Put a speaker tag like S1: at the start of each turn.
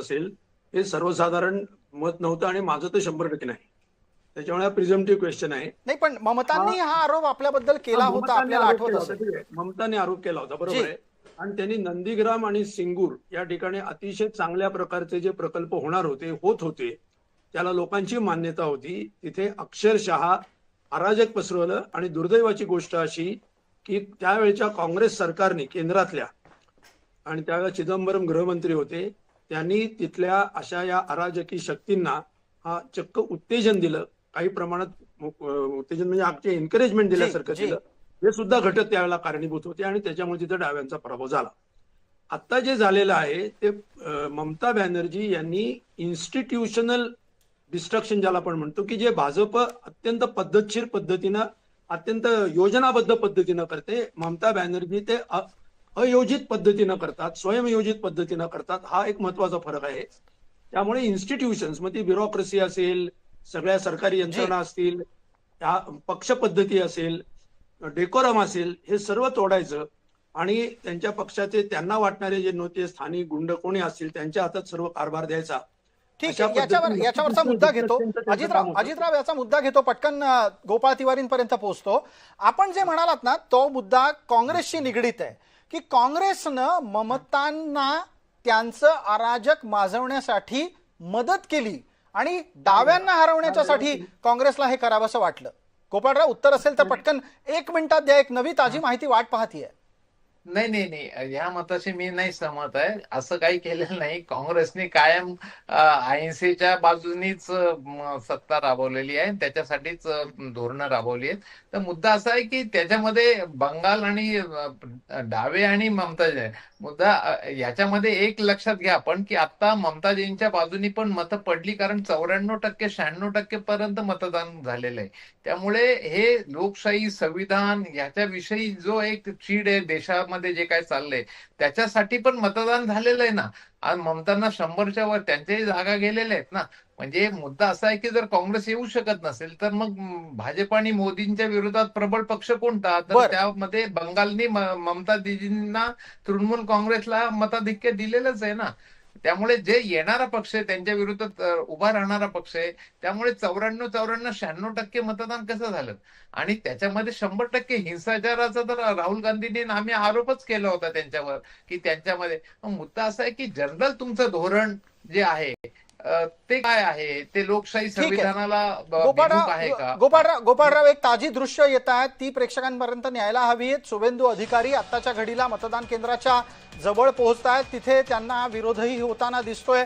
S1: असेल हे सर्वसाधारण मत नव्हतं आणि माझं तर 100% नाही. त्याच्यामुळे हा प्रिझम्पटिव्ह क्वेश्चन आहे.
S2: नाही, पण ममतांनी हा आरोप आपल्याबद्दल केला होता,
S1: ममताने
S2: आपल्याला
S1: आरोप
S2: आठवत
S1: केला होता,
S2: असेल.
S1: ठीक आहे. ममताने आरोप केला होता, बरोबर
S2: जी.
S1: आहे. आणि त्यांनी नंदीग्राम आणि सिंगूर या ठिकाणी अतिशय चांगल्या प्रकारचे जे प्रकल्प होणार होते, होत होते, त्याला लोकांची मान्यता होती. तिथे अक्षरशः अराजक पसरवलं आणि दुर्दैवाची गोष्ट अशी की त्यावेळच्या काँग्रेस सरकारने केंद्रातल्या आणि त्यावेळेला चिदंबरम गृहमंत्री होते, त्यांनी तिथल्या अशा या अराजकी शक्तींना हा चक्क उत्तेजन दिलं. काही प्रमाणात उत्तेजन म्हणजे आमचे एन्करेजमेंट
S2: जी.
S1: दिल्यासारखं
S2: जी.
S1: केलं. हे सुद्धा घटक त्यावेळेला कारणीभूत होते आणि त्याच्यामुळे तिथे डाव्यांचा पराभव झाला. आता जे झालेलं आहे ते ममता बॅनर्जी यांनी इन्स्टिट्यूशनल डिस्ट्रक्शन ज्याला आपण म्हणतो, की जे भाजप अत्यंत पद्धतशीर पद्धतीनं अत्यंत योजनाबद्ध पद्धतीनं करते, ममता बॅनर्जी ते अयोजित पद्धतीनं करतात, स्वयंयोजित पद्धतीनं करतात. हा एक महत्वाचा फरक आहे. त्यामुळे इन्स्टिट्यूशन्स मग ती ब्युरोक्रेसी असेल, सगळ्या सरकारी
S2: जी.
S1: यंत्रणा असतील, त्या पक्ष पद्धती असेल, डेकोरम असेल, हे सर्व तोडायचं आणि त्यांच्या पक्षाचे त्यांना वाटणारे जे नेते स्थानिक गुंड कोणी असतील त्यांच्या हातात सर्व कारभार द्यायचा.
S2: ठीक
S1: अशा
S2: आहे,
S1: पद्धतीने
S2: याच्यावरचा मुद्दा घेतो.
S1: त्यांचं काम होतं.
S2: अजितराव याचा मुद्दा घेतो, पटकन गोपाळ तिवारींपर्यंत पोहोचतो. आपण जे म्हणालात ना, तो मुद्दा काँग्रेसशी निगडीत आहे, की काँग्रेसनं ममतांना त्यांचं अराजक माजवण्यासाठी मदत केली आणि डाव्यांना हरवण्याच्यासाठी काँग्रेसला हे करावंसं वाटलं. गोपाळराव, उत्तर असेल तर पटकन 1 मिनिटात द्या. एक नवी ताजी माहिती वाट पाहतीये.
S3: नाही नाही नाही, या मताशी मी नाही सहमत आहे. असं काही केलेलं नाही. काँग्रेसने कायम अहिंसेच्या बाजूनीच सत्ता राबवलेली आहे, त्याच्यासाठीच धोरणं राबवली आहेत. तर मुद्दा असा आहे की त्याच्यामध्ये बंगाल आणि डावे आणि ममताजी मुद्दा याच्यामध्ये एक लक्षात घ्या आपण की आता ममताजींच्या बाजूनी पण मतं पडली, कारण 94% 96% पर्यंत मतदान झालेलं आहे. त्यामुळे हे लोकशाही संविधान याच्याविषयी जो एक चीड आहे देशामध्ये, जे काय चाललंय त्याच्यासाठी पण मतदान झालेलं आहे ना. आज ममतांना 100च्या वर त्यांच्याही जागा गेलेल्या आहेत ना. म्हणजे मुद्दा असा आहे की जर काँग्रेस येऊ शकत नसेल तर मग भाजप आणि मोदींच्या विरोधात प्रबळ पक्ष कोणता, तर त्यामध्ये बंगालनी ममता दीदींना तृणमूल काँग्रेसला मताधिक्य दिलेलंच आहे ना. त्यामुळे जे येणारा पक्ष आहे त्यांच्या विरोधात उभा राहणारा पक्ष आहे. त्यामुळे 94-96% मतदान कसं झालं. आणि त्याच्यामध्ये 100% हिंसाचाराचा तर राहुल गांधींनी आम्ही आरोपच केला होता त्यांच्यावर की त्यांच्यामध्ये. मुद्दा असा आहे की जनरल तुमचं धोरण जे आहे ते काय आहे, ते लोकशाही संविधानाला भिमुख आहे का?
S2: गोपाळराव, एक ताजी दृश्य येत आहेत, ती प्रेक्षकांपर्यंत न्यायला हवी आहेत. शुभेंदू अधिकारी आत्ताच्या घडीला मतदान केंद्राच्या जवळ पोहोचत आहेत. तिथे त्यांना विरोधही होताना दिसतोय.